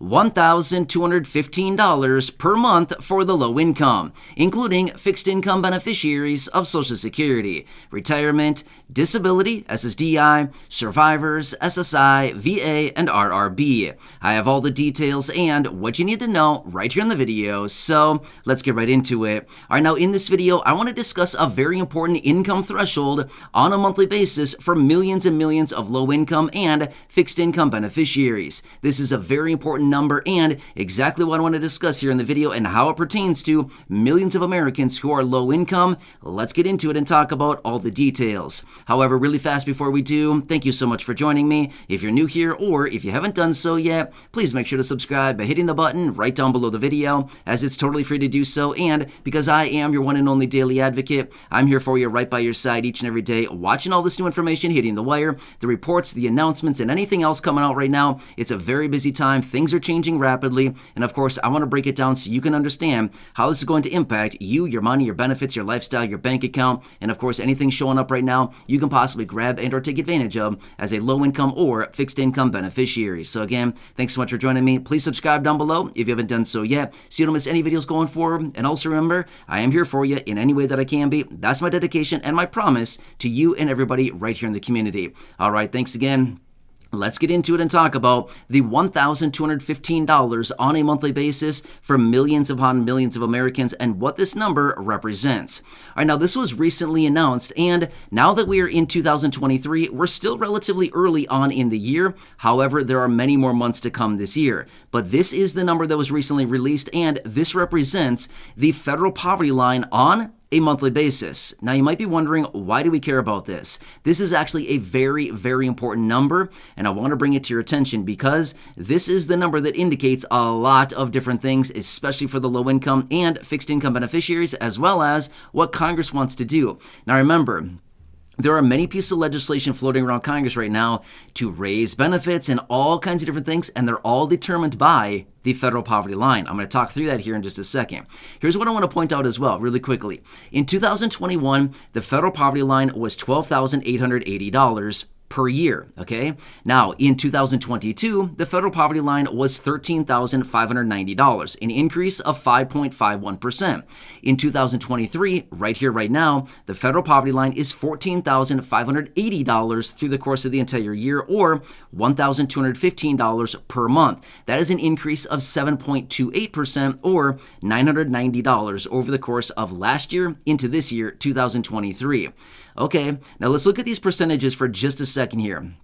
$1,215 per month for the low income, including fixed income beneficiaries of Social Security, retirement, disability, SSDI, survivors, SSI, VA, and RRB. I have all the details and what you need to know right here in the video, so let's get right into it. All right, now in this video, I want to discuss a very important income threshold on a monthly basis for millions and millions of low income and fixed income beneficiaries. This is a very important number and exactly what I want to discuss here in the video and how it pertains to millions of Americans who are low income. Let's get into it and talk about all the details. However, really fast before we do, thank you so much for joining me. If you're new here or if you haven't done so yet, please make sure to subscribe by hitting the button right down below the video, as it's totally free to do so. And because I am your one and only daily advocate, I'm here for you right by your side each and every day, watching all this new information hitting the wire, the reports, the announcements, and anything else coming out right now. It's a very busy time. Things are changing rapidly. And of course, I want to break it down so you can understand how this is going to impact you, your money, your benefits, your lifestyle, your bank account, and of course, anything showing up right now you can possibly grab and or take advantage of as a low income or fixed income beneficiary. So again, thanks so much for joining me. Please subscribe down below if you haven't done so yet so you don't miss any videos going forward. And also remember, I am here for you in any way that I can be. That's my dedication and my promise to you and everybody right here in the community. All right, thanks again. Let's get into it and talk about the $1,215 on a monthly basis for millions upon millions of Americans and what this number represents. All right, now this was recently announced, and now that we are in 2023, we're still relatively early on in the year. However, there are many more months to come this year. But this is the number that was recently released, and this represents the federal poverty line on a monthly basis. Now you might be wondering, why do we care about this? This is actually a very, very important number, and I want to bring it to your attention because this is the number that indicates a lot of different things, especially for the low income and fixed income beneficiaries, as well as what Congress wants to do. Now remember, there are many pieces of legislation floating around Congress right now to raise benefits and all kinds of different things, and they're all determined by the federal poverty line. I'm going to talk through that here in just a second. Here's what I want to point out as well, really quickly. In 2021, the federal poverty line was $12,880 per year, okay? Now, in 2022, the federal poverty line was $13,590, an increase of 5.51%. In 2023, right here, right now, the federal poverty line is $14,580 through the course of the entire year, or $1,215 per month. That is an increase of 7.28%, or $990 over the course of last year into this year, 2023. Okay, now let's look at these percentages for just a second here.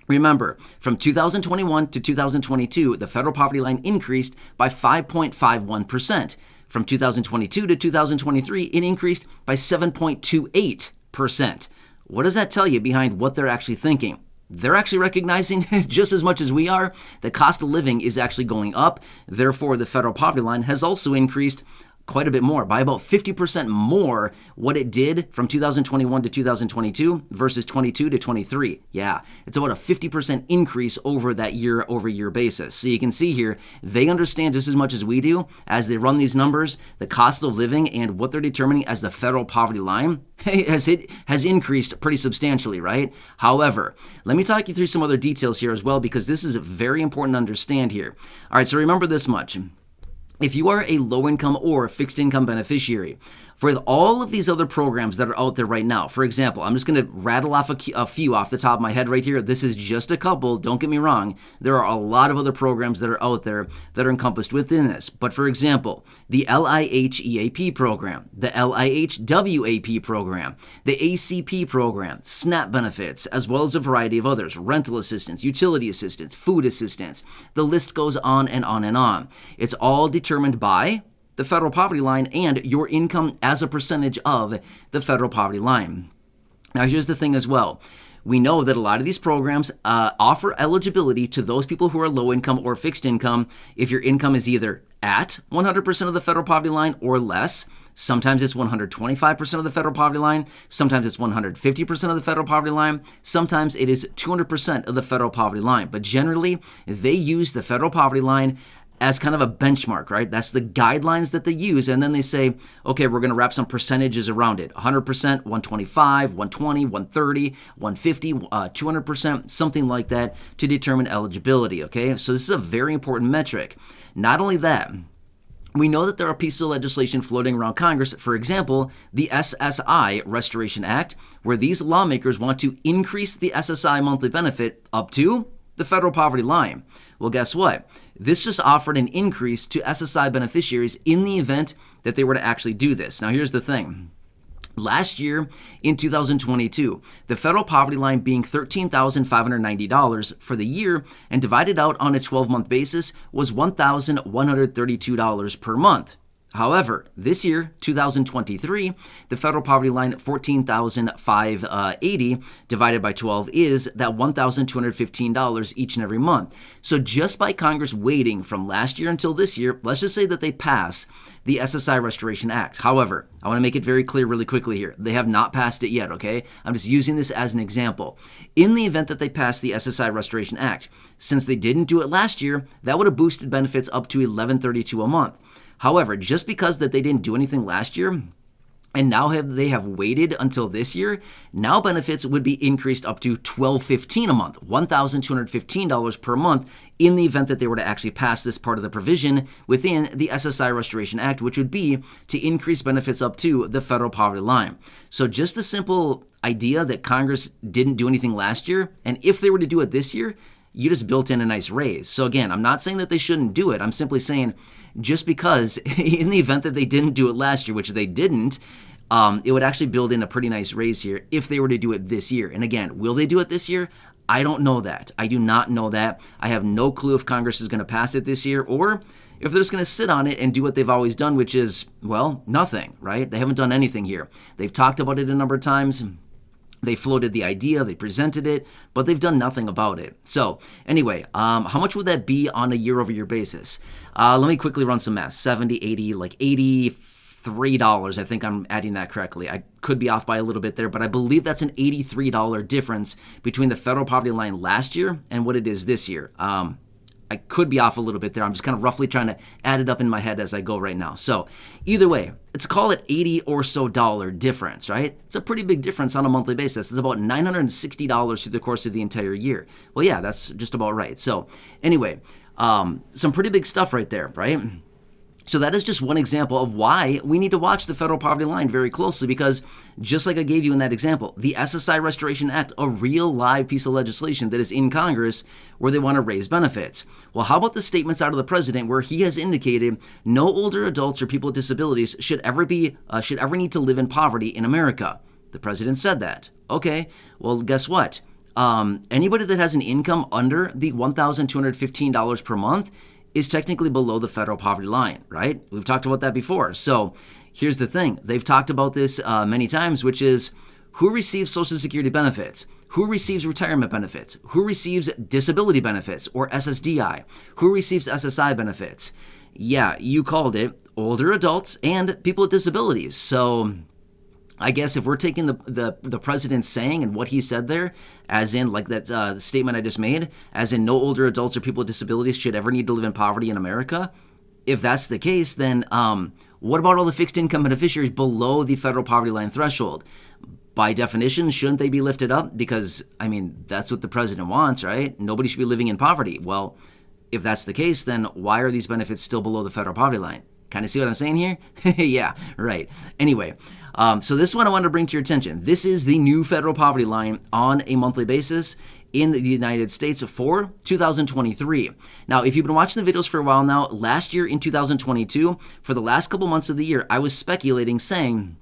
Remember, from 2021 to 2022, the federal poverty line increased by 5.51%. From 2022 to 2023, it increased by 7.28%. What does that tell you behind what they're actually thinking? They're actually recognizing, just as much as we are, the cost of living is actually going up. Therefore, the federal poverty line has also increased quite a bit more, by about 50% more what it did from 2021 to 2022 versus 22 to 23. Yeah, it's about a 50% increase over that year-over-year basis. So you can see here, they understand just as much as we do as they run these numbers, the cost of living and what they're determining as the federal poverty line has increased pretty substantially, right? However, let me talk you through some other details here as well, because this is very important to understand here. All right, so remember this much. If you are a low-income or fixed income beneficiary, for all of these other programs that are out there right now, for example, I'm just going to rattle off a few off the top of my head right here. This is just a couple, don't get me wrong. There are a lot of other programs that are out there that are encompassed within this. But for example, the LIHEAP program, the LIHWAP program, the ACP program, SNAP benefits, as well as a variety of others, rental assistance, utility assistance, food assistance. The list goes on and on and on. It's all determined by the federal poverty line and your income as a percentage of the federal poverty line. Now, here's the thing as well. We know that a lot of these programs offer eligibility to those people who are low income or fixed income if your income is either at 100% of the federal poverty line or less. Sometimes it's 125% of the federal poverty line. Sometimes it's 150% of the federal poverty line. Sometimes it is 200% of the federal poverty line. But generally, they use the federal poverty line as kind of a benchmark, right? That's the guidelines that they use. And then they say, okay, we're going to wrap some percentages around it. 100%, 125, 120, 130, 150, 200%, something like that to determine eligibility, okay? So this is a very important metric. Not only that, we know that there are pieces of legislation floating around Congress, for example, the SSI Restoration Act, where these lawmakers want to increase the SSI monthly benefit up to the federal poverty line. Well, guess what? This just offered an increase to SSI beneficiaries in the event that they were to actually do this. Now, here's the thing. Last year, in 2022, the federal poverty line being $13,590 for the year and divided out on a 12-month basis was $1,132 per month. However, this year, 2023, the federal poverty line, $14,580 divided by 12 is that $1,215 each and every month. So just by Congress waiting from last year until this year, let's just say that they pass the SSI Restoration Act. However, I want to make it very clear really quickly here. They have not passed it yet, okay? I'm just using this as an example. In the event that they pass the SSI Restoration Act, since they didn't do it last year, that would have boosted benefits up to $1,132 a month. However, just because that they didn't do anything last year, and now they have waited until this year, now benefits would be increased up to $1,215 a month, $1,215 per month in the event that they were to actually pass this part of the provision within the SSI Restoration Act, which would be to increase benefits up to the federal poverty line. So just the simple idea that Congress didn't do anything last year, and if they were to do it this year, you just built in a nice raise. So again, I'm not saying that they shouldn't do it. I'm simply saying just because in the event that they didn't do it last year, which they didn't, it would actually build in a pretty nice raise here if they were to do it this year. And again, will they do it this year? I don't know that. I do not know that. I have no clue if Congress is going to pass it this year or if they're just going to sit on it and do what they've always done, which is, well, nothing, right? They haven't done anything here. They've talked about it a number of times. They floated the idea, they presented it, but they've done nothing about it. So anyway, how much would that be on a year-over-year basis? Let me quickly run some math. 70, 80, like $83. I think I'm adding that correctly. I could be off by a little bit there, but I believe that's an $83 difference between the federal poverty line last year and what it is this year. I could be off a little bit there. I'm just kind of roughly trying to add it up in my head as I go right now. So either way, let's call it $80 or so difference, right? It's a pretty big difference on a monthly basis. It's about $960 through the course of the entire year. Well, yeah, that's just about right. So anyway, some pretty big stuff right there, right? So that is just one example of why we need to watch the federal poverty line very closely, because just like I gave you in that example, the SSI Restoration Act, a real live piece of legislation that is in Congress where they want to raise benefits. Well, how about the statements out of the president where he has indicated no older adults or people with disabilities should ever need to live in poverty in America? The president said that. Okay, well, guess what? Anybody that has an income under the $1,215 per month is technically below the federal poverty line, right? We've talked about that before. So here's the thing. They've talked about this many times, which is who receives Social Security benefits, who receives retirement benefits, who receives disability benefits or SSDI, who receives SSI benefits. Yeah, you called it, older adults and people with disabilities. So I guess if we're taking the president's saying and what he said there, as in like that the statement I just made, as in no older adults or people with disabilities should ever need to live in poverty in America, if that's the case, then what about all the fixed income beneficiaries below the federal poverty line threshold? By definition, shouldn't they be lifted up? Because, I mean, that's what the president wants, right? Nobody should be living in poverty. Well, if that's the case, then why are these benefits still below the federal poverty line? Kind of see what I'm saying here? Yeah, right. Anyway, so this one I wanted to bring to your attention. This is the new federal poverty line on a monthly basis in the United States for 2023. Now, if you've been watching the videos for a while now, last year in 2022, for the last couple months of the year, I was speculating saying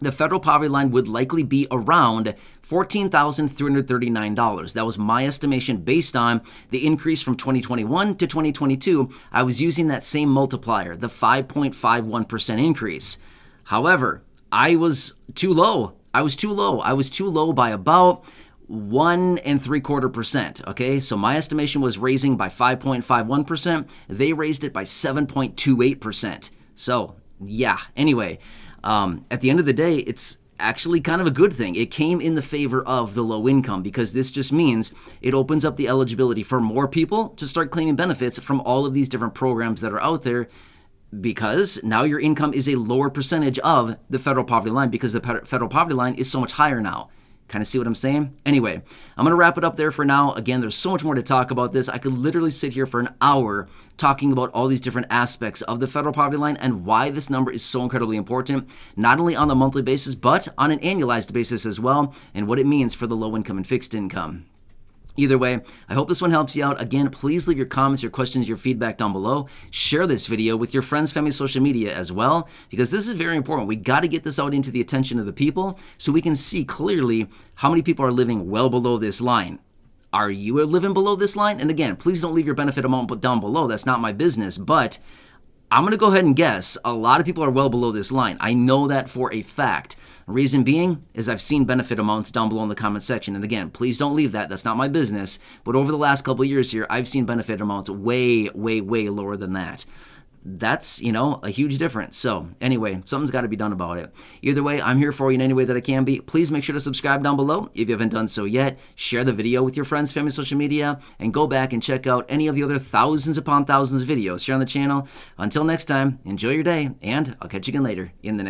the federal poverty line would likely be around $14,339. That was my estimation based on the increase from 2021 to 2022. I was using that same multiplier, the 5.51% increase. However, I was too low. I was too low by about 1.75%. Okay, so my estimation was raising by 5.51%. They raised it by 7.28%. So yeah, anyway, at the end of the day, it's actually kind of a good thing. It came in the favor of the low income because this just means it opens up the eligibility for more people to start claiming benefits from all of these different programs that are out there, because now your income is a lower percentage of the federal poverty line because the federal poverty line is so much higher now. Kind of see what I'm saying? Anyway, I'm going to wrap it up there for now. Again, there's so much more to talk about this. I could literally sit here for an hour talking about all these different aspects of the federal poverty line and why this number is so incredibly important, not only on the monthly basis, but on an annualized basis as well, and what it means for the low income and fixed income. Either way, I hope this one helps you out. Again, please leave your comments, your questions, your feedback down below. Share this video with your friends, family, social media as well, because this is very important. We got to get this out into the attention of the people so we can see clearly how many people are living well below this line. Are you living below this line? And again, please don't leave your benefit amount down below. That's not my business, but I'm going to go ahead and guess a lot of people are well below this line. I know that for a fact. Reason being is I've seen benefit amounts down below in the comment section. And again, please don't leave that. That's not my business. But over the last couple of years here, I've seen benefit amounts way, way, way lower than that. That's, a huge difference. So anyway, something's got to be done about it. Either way, I'm here for you in any way that I can be. Please make sure to subscribe down below if you haven't done so yet. Share the video with your friends, family, social media, and go back and check out any of the other thousands upon thousands of videos here on the channel. Until next time, enjoy your day, and I'll catch you again later in the next